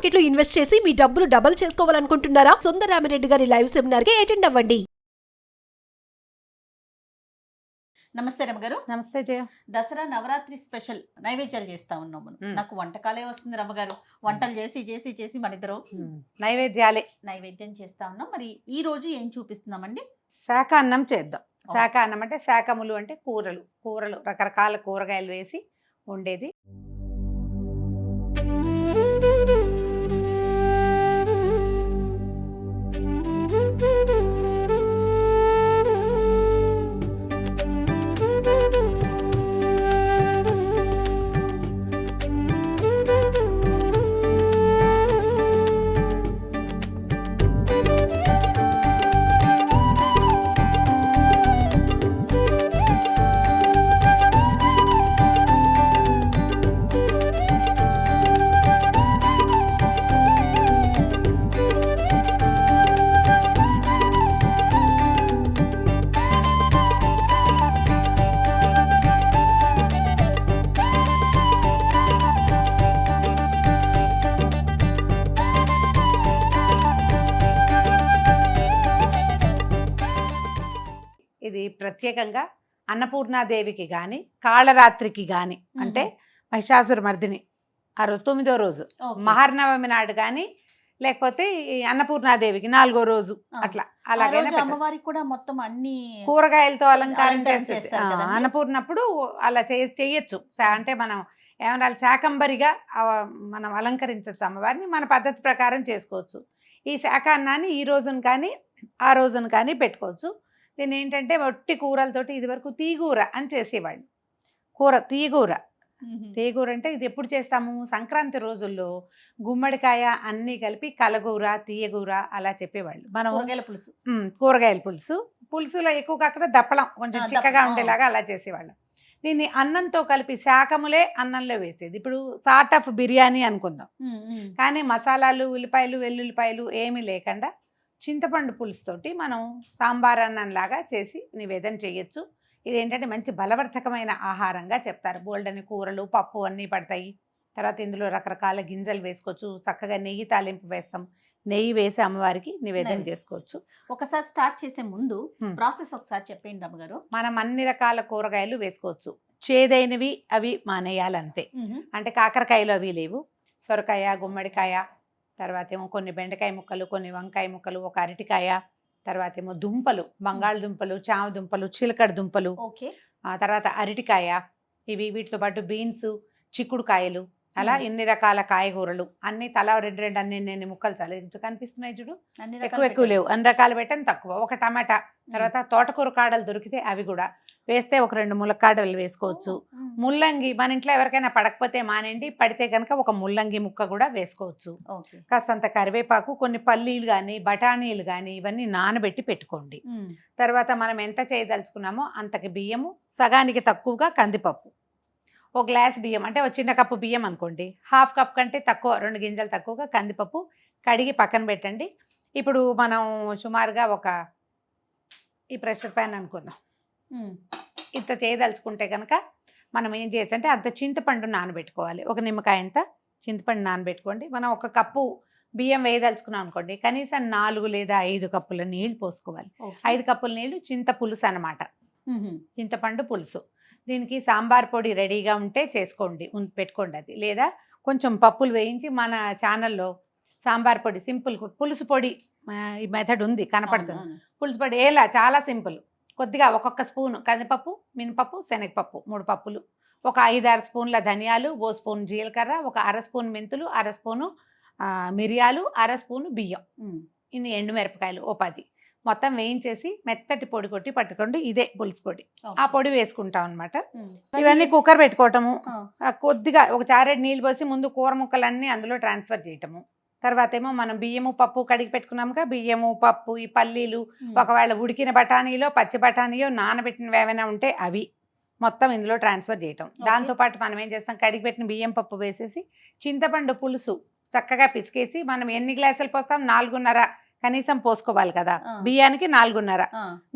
Market లో invest చేసి మీ డబ్బులు డబుల్ చేసుకోవాలనుకుంటున్నారా? సుందరరామిరెడ్డి గారి లైవ్ సెమినార్ కి అటెండ్ అవ్వండి. నమస్తే రమ్మగారు. నమస్తే జయ. దసరా నవరాత్రి స్పెషల్ నైవేద్యాలు చేస్తా ఉన్నాం మనం. నాకు వంటకాలే వస్తుంది రమ్మగారు. వంటలు చేసి చేసి చేసి మన ఇద్దరు నైవేద్యం చేస్తా ఉన్నాం. మరి ఈ రోజు ఏం చూపిస్తున్నామండి? శాఖ అన్నం చేద్దాం. శాఖ అన్నం అంటే శాఖములు అంటే కూరలు రకరకాల కూరగాయలు వేసి ఉండేది. ఇది ప్రత్యేకంగా అన్నపూర్ణాదేవికి కానీ కాళరాత్రికి కానీ అంటే మహిషాసుర మర్దిని 9వ రోజు మహర్నవమి నాడు కానీ లేకపోతే అన్నపూర్ణాదేవికి 4వ రోజు అట్లా అలాగే అమ్మవారికి కూడా మొత్తం అన్ని కూరగాయలతో అలంకారం చేస్తారు. అన్నపూర్ణప్పుడు అలా చేయొచ్చు. అంటే మనం ఏమన్నా శాకంబరిగా మనం అలంకరించవచ్చు అమ్మవారిని. మన పద్ధతి ప్రకారం చేసుకోవచ్చు. ఈ శాఖ అన్నాన్ని ఈ రోజున కానీ ఆ రోజున కానీ పెట్టుకోవచ్చు. దీన్ని ఏంటంటే ఒట్టి కూరలతోటి ఇది వరకు తీగూర అని చేసేవాళ్ళు. తీగూర అంటే ఇది ఎప్పుడు చేస్తాము? సంక్రాంతి రోజుల్లో గుమ్మడికాయ అన్నీ కలిపి కలగూర తీయగూర అలా చెప్పేవాళ్ళు. మనం కూరగాయల పులుసులో ఎక్కువగా అక్కడ దప్పలం కొంచెం చిక్కగా ఉండేలాగా అలా చేసేవాళ్ళం. దీన్ని అన్నంతో కలిపి శాఖములే అన్నంలో వేసేది. ఇప్పుడు సార్ట్ ఆఫ్ బిర్యానీ అనుకుందాం. కానీ మసాలాలు ఉల్లిపాయలు వెల్లుల్లిపాయలు ఏమీ లేకుండా చింతపండు పులుసుతోటి మనం సాంబార్ అన్నంలాగా చేసి నివేదన చేయొచ్చు. ఇదేంటంటే మంచి బలవర్ధకమైన ఆహారంగా చెప్తారు. బోల్డని కూరలు పప్పు అన్నీ పడతాయి. తర్వాత ఇందులో రకరకాల గింజలు వేసుకోవచ్చు. చక్కగా నెయ్యి తాలింపు వేస్తాం. నెయ్యి వేసి అమ్మవారికి నివేదన చేసుకోవచ్చు. ఒకసారి స్టార్ట్ చేసే ముందు ప్రాసెస్ ఒకసారి చెప్పండి రమ్మగారు. మనం అన్ని రకాల కూరగాయలు వేసుకోవచ్చు. చేదైనవి అవి మానేయాలంతే. అంటే కాకరకాయలు అవి లేవు. సొరకాయ గుమ్మడికాయ తర్వాత ఏమో కొన్ని బెండకాయ ముక్కలు కొన్ని వంకాయ ముక్కలు ఒక అరటికాయ తర్వాత ఏమో దుంపలు బంగాళదుంపలు చామ దుంపలు చిలకడ దుంపలు తర్వాత అరటికాయ ఇవి వీటితో పాటు బీన్స్ చిక్కుడుకాయలు అలా ఇన్ని రకాల కాయగూరలు అన్ని తలా రెండు అన్ని ముక్కలు చాలా కనిపిస్తున్నాయి చూడు. ఎక్కువ లేవు. అన్ని రకాలు పెట్టని తక్కువ. ఒక టమాటా తర్వాత తోటకూర కాడలు దొరికితే అవి కూడా వేస్తే ఒక 2 ములక్కాడలు వేసుకోవచ్చు. ముల్లంగి మన ఇంట్లో ఎవరికైనా పడకపోతే మానేండి. పడితే కనుక ఒక ముల్లంగి ముక్క కూడా వేసుకోవచ్చు. కాస్తంత కరివేపాకు కొన్ని పల్లీలు కానీ బఠానీలు కానీ ఇవన్నీ నానబెట్టి పెట్టుకోండి. తర్వాత మనం ఎంత చేయదలుచుకున్నామో అంతకి బియ్యము సగానికి తక్కువగా కందిపప్పు ఒక గ్లాస్ బియ్యం అంటే ఒక చిన్న కప్పు బియ్యం అనుకోండి. హాఫ్ కప్ కంటే తక్కువ 2 గింజలు తక్కువగా కందిపప్పు కడిగి పక్కన పెట్టండి. ఇప్పుడు మనం సుమారుగా ఈ ప్రెషర్ ప్యాన్ అనుకుందాం. ఇంత చేయదలుచుకుంటే కనుక మనం ఏం చేయొచ్చు అంటే అంత చింతపండు నానబెట్టుకోవాలి. ఒక నిమ్మకాయ అంత చింతపండు నానబెట్టుకోండి. మనం 1 కప్పు బియ్యం వేయదలుచుకున్నాం అనుకోండి కనీసం 4 లేదా 5 కప్పుల నీళ్ళు పోసుకోవాలి. 5 కప్పుల నీళ్ళు చింత పులుసు అన్నమాట. చింతపండు పులుసు. దీనికి సాంబార్ పొడి రెడీగా ఉంటే చేసుకోండి పెట్టుకోండి. అది లేదా కొంచెం పప్పులు వేయించి మన ఛానల్లో సాంబార్ పొడి సింపుల్ పులుసు పొడి ఈ మెథడ్ ఉంది కనపడుతుంది. పులుసు పొడి ఎలా చాలా సింపుల్. కొద్దిగా ఒక్కొక్క స్పూను కందిపప్పు మినపప్పు శనగపప్పు 3 పప్పులు ఒక 5-6 స్పూన్ల ధనియాలు 1 స్పూన్ జీలకర్ర ఒక 1/2 స్పూన్ మెంతులు 1/2 స్పూను మిరియాలు 1/2 స్పూను బియ్యం ఇన్ని ఎండుమిరపకాయలు 10 మొత్తం వేయించేసి మెత్తటి పొడి కొట్టి పట్టుకోండి. ఇదే పులుసు పొడి. ఆ పొడి వేసుకుంటాం అనమాట. ఇవన్నీ కుక్కర్ పెట్టుకోవటము. కొద్దిగా ఒక చారెడు నీళ్ళు పోసి ముందు కూర ముక్కలన్నీ అందులో ట్రాన్స్ఫర్ చేయటము. తర్వాత ఏమో మనం బియ్యము పప్పు కడిగి పెట్టుకున్నాముగా బియ్యము పప్పు ఈ పల్లీలు ఒకవేళ ఉడికిన బఠానీలో పచ్చి బఠానీయో నానబెట్టినవి ఏమైనా ఉంటే అవి మొత్తం ఇందులో ట్రాన్స్ఫర్ చేయటం. దాంతోపాటు మనం ఏం చేస్తాం కడిగి పెట్టిన బియ్యం పప్పు వేసేసి చింతపండు పులుసు చక్కగా పిసికేసి మనం ఎన్ని గ్లాసులు పోస్తాం 4.5 కనీసం పోసుకోవాలి కదా. బియ్యానికి 4.5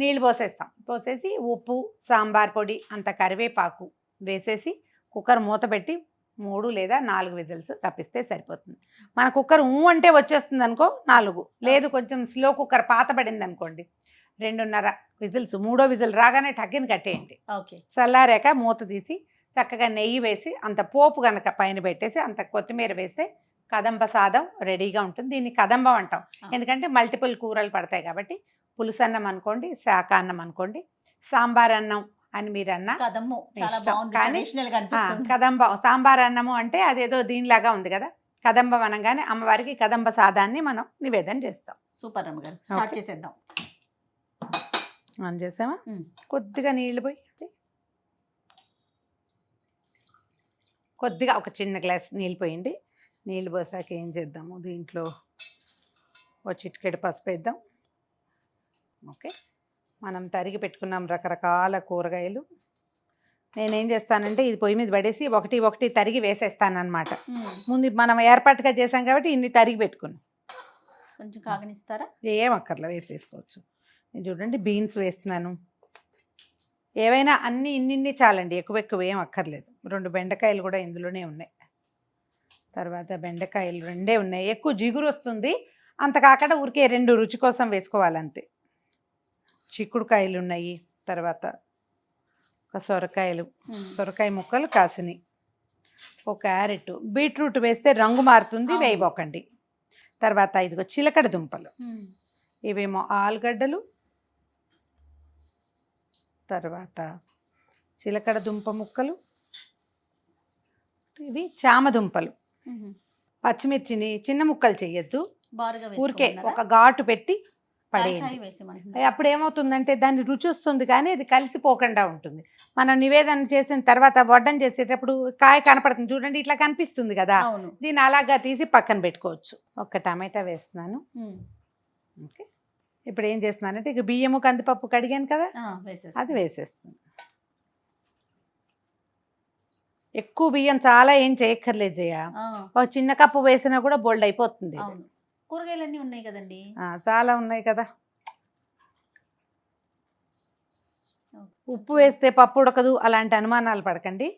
నీళ్ళు పోసేస్తాం. పోసేసి ఉప్పు సాంబార్ పొడి అంత కరివేపాకు వేసేసి కుక్కర్ మూత పెట్టి 3 లేదా 4 విజిల్స్ రప్పిస్తే సరిపోతుంది. మన కుక్కర్ అంటే వచ్చేస్తుంది అనుకో 4, లేదు కొంచెం స్లో కుక్కర్ పాత పడింది అనుకోండి 2.5 విజిల్స్. 3వ విజిల్ రాగానే టక్కిని కట్టేయండి. ఓకే. చల్లారాక మూత తీసి చక్కగా నెయ్యి వేసి అంత పోపు కనుక పైన పెట్టేసి అంత కొత్తిమీర వేస్తే కదంబ సాదం రెడీగా ఉంటుంది. దీన్ని కదంబం అంటాం ఎందుకంటే మల్టిపుల్ కూరలు పడతాయి కాబట్టి. పులుసు అన్నం అనుకోండి, శాఖ అన్నం అనుకోండి, సాంబార్ అన్నం అని మీరు అన్నా కదమ్ము చాలా ఇష్టం. బాగుంది, కానీ ట్రెడిషనల్ గా అనిపిస్తుంది. కదంబం సాంబార్ అన్నము అంటే అదేదో దీనిలాగా ఉంది కదా. కదంబం అనగానే అమ్మవారికి కదంబ సాదాన్ని మనం నివేదన చేస్తాం. సూపర్ రమ్మగారు, స్టార్ట్ ఓకే. చేసేద్దాం. ఆన్ చేసామా? కొద్దిగా నీళ్ళు పోయి కొద్దిగా ఒక చిన్న గ్లాస్ నీళ్ళు పోయండి. నీళ్ళు పోసాక ఏం చేద్దాము, దీంట్లో ఒక చిటికెడు పసుపు వేద్దాం. ఓకే, మనం తరిగి పెట్టుకున్నాం రకరకాల కూరగాయలు. నేనేం చేస్తానంటే ఇది పొయ్యి మీద పడేసి ఒకటి తరిగి వేసేస్తానమాట. ముందు మనం ఏర్పాటుగా చేసాం కాబట్టి ఇన్ని తరిగి పెట్టుకున్నాం. కొంచెం కాగనిస్తారా? ఏం అక్కర్లా, వేసేసుకోవచ్చు. నేను చూడండి బీన్స్ వేస్తున్నాను. ఏవైనా అన్నీ ఇన్ని చాలండి, ఎక్కువ ఏం అక్కర్లేదు. 2 బెండకాయలు కూడా ఇందులోనే ఉన్నాయి. తర్వాత బెండకాయలు 2 ఉన్నాయి. ఎక్కువ జిగురు వస్తుంది, అంత కాకుండా ఊరికే 2 రుచి కోసం వేసుకోవాలంతే. చిక్కుడుకాయలు ఉన్నాయి. తర్వాత ఒక సొరకాయ ముక్కలు కాసినాయి. ఒక క్యారెట్, బీట్రూట్ వేస్తే రంగు మారుతుంది, వేయబోకండి. తర్వాత ఇదిగో చిలకడ దుంపలు, ఇవేమో ఆలుగడ్డలు, తర్వాత చిలకడ దుంప ముక్కలు, ఇవి చామదుంపలు. పచ్చిమిర్చిని చిన్న ముక్కలు చేయొద్దు, ఊరికే ఒక ఘాటు పెట్టి పడేయండి. అప్పుడు ఏమవుతుందంటే దాన్ని రుచి వస్తుంది కానీ అది కలిసిపోకుండా ఉంటుంది. మనం నివేదన చేసిన తర్వాత వడ్డం చేసేటప్పుడు కాయ కనపడుతుంది చూడండి, ఇట్లా కనిపిస్తుంది కదా, దీన్ని అలాగా తీసి పక్కన పెట్టుకోవచ్చు. ఒక టమాటా వేస్తున్నాను. ఓకే, ఇప్పుడు ఏం చేస్తున్నానంటే ఇక బియ్యము కందిపప్పు కడిగాను కదా, అది వేసేస్తుంది. ఎక్కువ బియ్యం చాలా ఏం చేయక్కర్లేదు జయ, ఒక చిన్న కప్పు వేసినా కూడా బోల్డ్ అయిపోతుంది. కూరగాయలన్నీ ఉన్నాయి కదండి, చాలా ఉన్నాయి కదా. ఉప్పు వేస్తే పప్పు ఉడకదు అలాంటి అనుమానాలు పడకండి,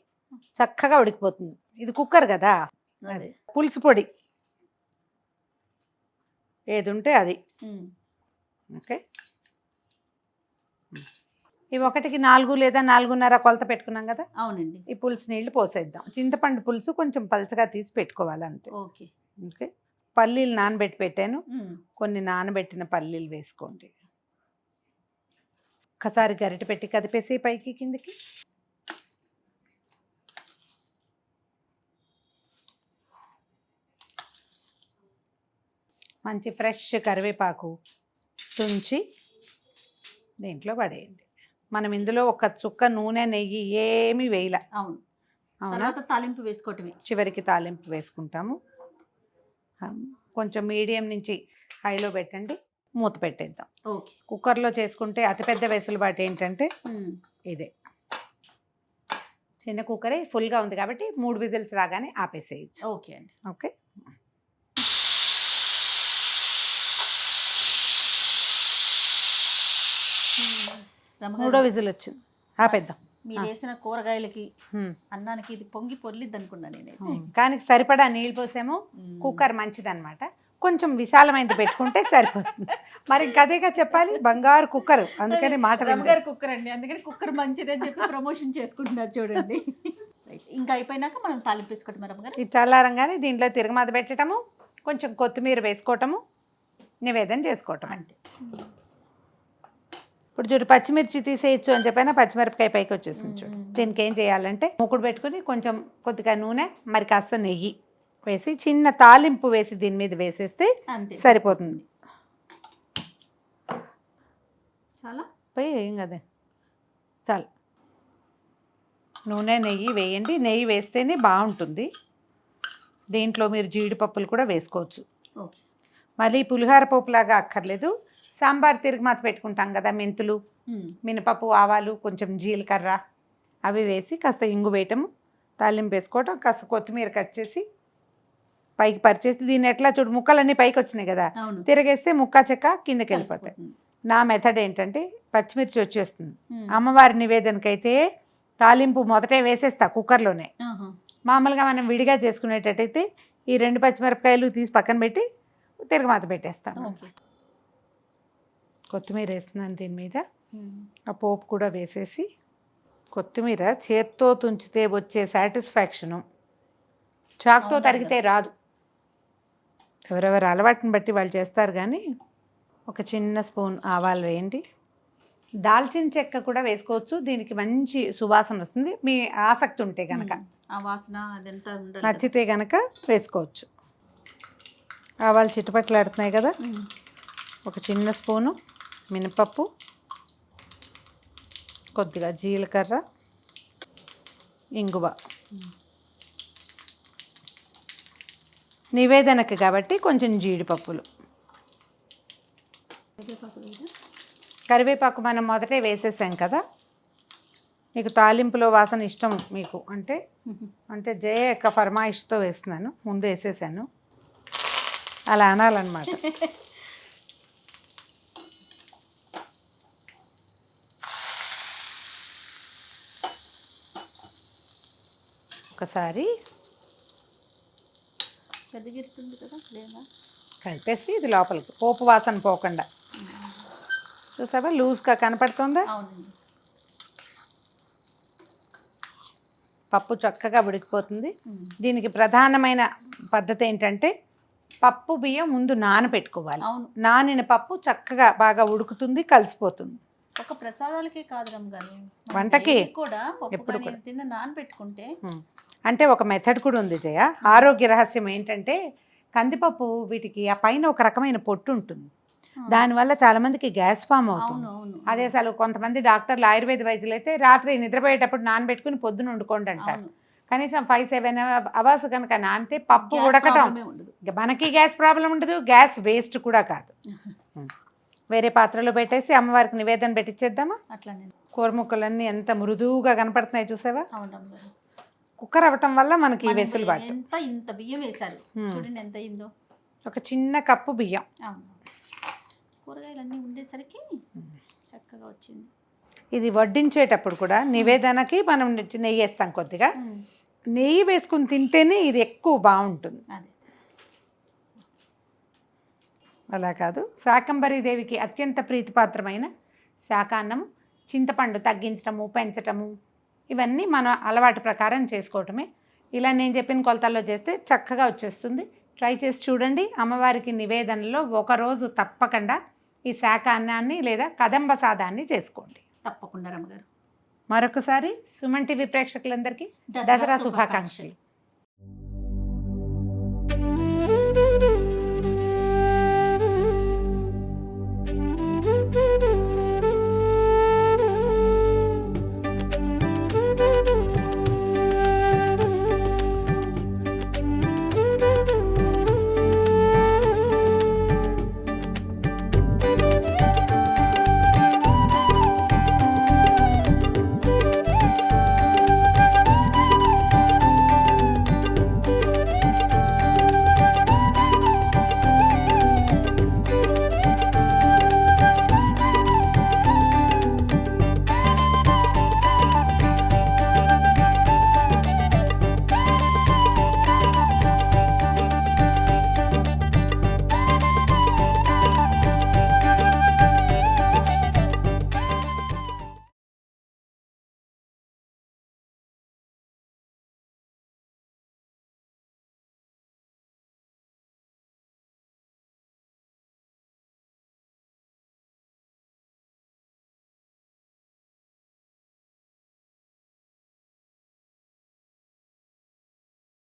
చక్కగా ఉడికిపోతుంది. ఇది కుక్కర్ కదా. అది పులుసు పొడి ఏది ఉంటే అది. ఓకే, ఇవి 1కి 4 లేదా 4.5 కొలత పెట్టుకున్నాం కదా. అవునండి. ఈ పులుసు నీళ్లు పోసేద్దాం. చింతపండు పులుసు కొంచెం పలచగా తీసి పెట్టుకోవాలి అంతే. ఓకే. ఓకే, పల్లీలు నానబెట్టి పెట్టాను, కొన్ని నానబెట్టిన పల్లీలు వేసుకోండి. ఒకసారి గరిటె పెట్టి కదిపేసి పైకి కిందికి. మంచి ఫ్రెష్ కరివేపాకు తుంచి దీంట్లో పడేయండి. మనం ఇందులో ఒక చుక్క నూనె నెయ్యి ఏమీ వేయలే. అవును, తర్వాత తాలింపు వేసుకోవటమే. చివరికి తాలింపు వేసుకుంటాము. కొంచెం మీడియం నుంచి హైలో పెట్టండి, మూత పెట్టేద్దాం. ఓకే. కుక్కర్లో చేసుకుంటే అతిపెద్ద వెసులుబాటు ఏంటంటే ఇదే. చిన్న కుక్కరే ఫుల్గా ఉంది కాబట్టి 3 విజిల్స్ రాగానే ఆపేసేయచ్చు. ఓకే అండి. ఓకే, 3వ విజిల్ వచ్చింది, ఆపేద్దాం. మీరు వేసిన కూరగాయలకి అన్నానికి ఇది పొంగి పొర్లిద్ది అనుకున్నా నేనైతే. కానీ సరిపడా నీళ్ళు పోసాము. కుక్కర్ మంచిది అనమాట, కొంచెం విశాలమైనది పెట్టుకుంటే సరిపోతుంది. మరి ఇంకదేగా చెప్పాలి, బంగారు కుక్కర్, అందుకని మాట రమ్మగారు కుక్కర్ అండి, అందుకని కుక్కర్ మంచిది అని చెప్పి ప్రమోషన్ చేసుకుంటున్నారు చూడండి. ఇంకా అయిపోయినాక మనం తాలింపు వేసుకోవటం రమ్మగారు. ఇది చల్లారంగానే దీంట్లో తిరగమాత పెట్టడము, కొంచెం కొత్తిమీర వేసుకోవటము, నివేదన చేసుకోవటం అంటే. ఇప్పుడు చూడు పచ్చిమిర్చి తీసేయచ్చు అని చెప్పైనా పచ్చిమిరపకాయ పైకి వచ్చేసింది చూడు. దీనికి ఏం చేయాలంటే మూకుడు పెట్టుకుని కొంచెం కొద్దిగా నూనె మరి కాస్త నెయ్యి వేసి చిన్న తాలింపు వేసి దీని మీద వేసేస్తే సరిపోతుంది. చాలా పోయి ఏం కదా, చాలు. నూనె నెయ్యి వేయండి, నెయ్యి వేస్తేనే బాగుంటుంది. దీంట్లో మీరు జీడిపప్పులు కూడా వేసుకోవచ్చు. మళ్ళీ పులిహార పప్పులాగా అక్కర్లేదు. సాంబార్ తిరుగుమాత పెట్టుకుంటాం కదా, మెంతులు, మినపప్పు, ఆవాలు, కొంచెం జీలకర్ర అవి వేసి కాస్త ఇంగు వేయటము, తాలింపు వేసుకోవటం, కాస్త కొత్తిమీర కట్ చేసి పైకి పరిచేసి దీన్ని ఎట్లా చూడు ముక్కలన్నీ పైకి వచ్చినాయి కదా, తిరగేస్తే ముక్క చెక్క కిందకి వెళ్ళిపోతాయి. నా మెథడ్ ఏంటంటే పచ్చిమిర్చి వచ్చేస్తుంది. అమ్మవారి నివేదనకైతే తాలింపు మొదటే వేసేస్తా కుక్కర్లోనే, మామూలుగా మనం విడిగా చేసుకునేటట్టయితే ఈ 2 పచ్చిమిరపకాయలు తీసి పక్కన పెట్టి తిరగమాత పెట్టేస్తాను. ఓకే. కొత్తిమీర వేస్తున్నాను దీని మీద. ఆ పోపు కూడా వేసేసి, కొత్తిమీర చేత్తో తుంచితే వచ్చే సాటిస్ఫాక్షను చాకుతో అవునా తరిగితే రాదు. ఎవరెవరు అలవాటుని బట్టి వాళ్ళు చేస్తారు. కానీ ఒక చిన్న స్పూన్ ఆవాలు వేయండి. దాల్చిన చెక్క కూడా వేసుకోవచ్చు, దీనికి మంచి సువాసన వస్తుంది. మీ ఆసక్తి ఉంటే కనుక, ఆ వాసన అదంతా ఉండాలి కదా. నచ్చితే కనుక వేసుకోవచ్చు. ఆవాలు చిట్టుపట్లాడుతున్నాయి కదా. ఒక చిన్న స్పూను మినపప్పు, కొద్దిగా జీలకర్ర, ఇంగువ. నివేదనకి కాబట్టి కొంచెం జీడిపప్పులు, కరివేపాకు మనం మొదటే వేసేసాం కదా. మీకు తాలింపులో వాసన ఇష్టం మీకు అంటే జయ యొక్క ఫర్మాయిష్తో వేస్తున్నాను, ముందు వేసేసాను. అలా అనాలన్నమాట. ఒకసారి పెద్దగిరుతుంది కదా లేదా కలిపేసి ఇది లోపలికి, పోపు వాసన పోకుండా. చూసావా లూజ్గా కనపడుతుందా? అవునండి. పప్పు చక్కగా ఉడికిపోతుంది. దీనికి ప్రధానమైన పద్ధతి ఏంటంటే పప్పు బియ్యం ముందు నానబెట్టుకోవాలి. అవును. నానిన పప్పు చక్కగా బాగా ఉడుకుతుంది, కలిసిపోతుంది. ఒక ప్రసాదాలకే కాదు రమ్మగారు, వంటకి కూడా పప్పు ఎప్పుడు కానీ తిన్న నానబెట్టుకుంటే. అంటే ఒక మెథడ్ కూడా ఉంది జయ. ఆరోగ్య రహస్యం ఏంటంటే కందిపప్పు వీటికి ఆ పైన ఒక రకమైన పొట్టు ఉంటుంది. దానివల్ల చాలా మందికి గ్యాస్ ఫామ్ అవుతుంది. అవును. అదే అసలు కొంతమంది డాక్టర్లు ఆయుర్వేద వైద్యులు అయితే రాత్రి నిద్రపోయేటప్పుడు నానబెట్టుకుని పొద్దున వండుకోండి అంటారు. కనీసం 5-7 అవర్స్ కనుక నానితే పప్పు ఉడకటం, మనకి గ్యాస్ ప్రాబ్లం ఉండదు, గ్యాస్ వేస్ట్ కూడా కాదు. వేరే పాత్రలో పెట్టేసి అమ్మవారికి నివేదన పెట్టించేద్దామా? అట్లానే. కూర ముక్కలన్నీ ఎంత మృదువుగా కనపడుతున్నాయి చూసావా? అవును. కుక్కర్ అవ్వటం వల్ల మనకి వెసులుబాటు. ఇంత బియ్యం వేశారు చూడండి, ఎంత అయిందో. ఒక చిన్న కప్పు బియ్యం. అవును. కూరగాయలన్నీ ఉండేసరికి చక్కగా వచ్చింది. ఇది వడ్డించేటప్పుడు కూడా నివేదనకి మనం నెయ్యి వేస్తాం కొద్దిగా. నెయ్యి వేసుకుని తింటేనే ఇది ఎక్కువ బాగుంటుంది. అదే అలా కాదు, శాకంబరీ దేవికి అత్యంత ప్రీతిపాత్రమైన శాకాన్నం, చింతపండు తగ్గించటము, పెంచటము, ఇవన్నీ మన అలవాటు ప్రకారం చేసుకోవటమే. ఇలా నేను చెప్పిన కొలతల్లో చేస్తే చక్కగా వచ్చేస్తుంది. ట్రై చేసి చూడండి. అమ్మవారికి నివేదనలో ఒకరోజు తప్పకుండా ఈ శాకాన్నాన్ని లేదా కదంబ సాదాన్ని చేసుకోండి. తప్పకుండా రమ్మగారు. మరొకసారి సుమన్ టీవీ ప్రేక్షకులందరికీ దసరా శుభాకాంక్షలు.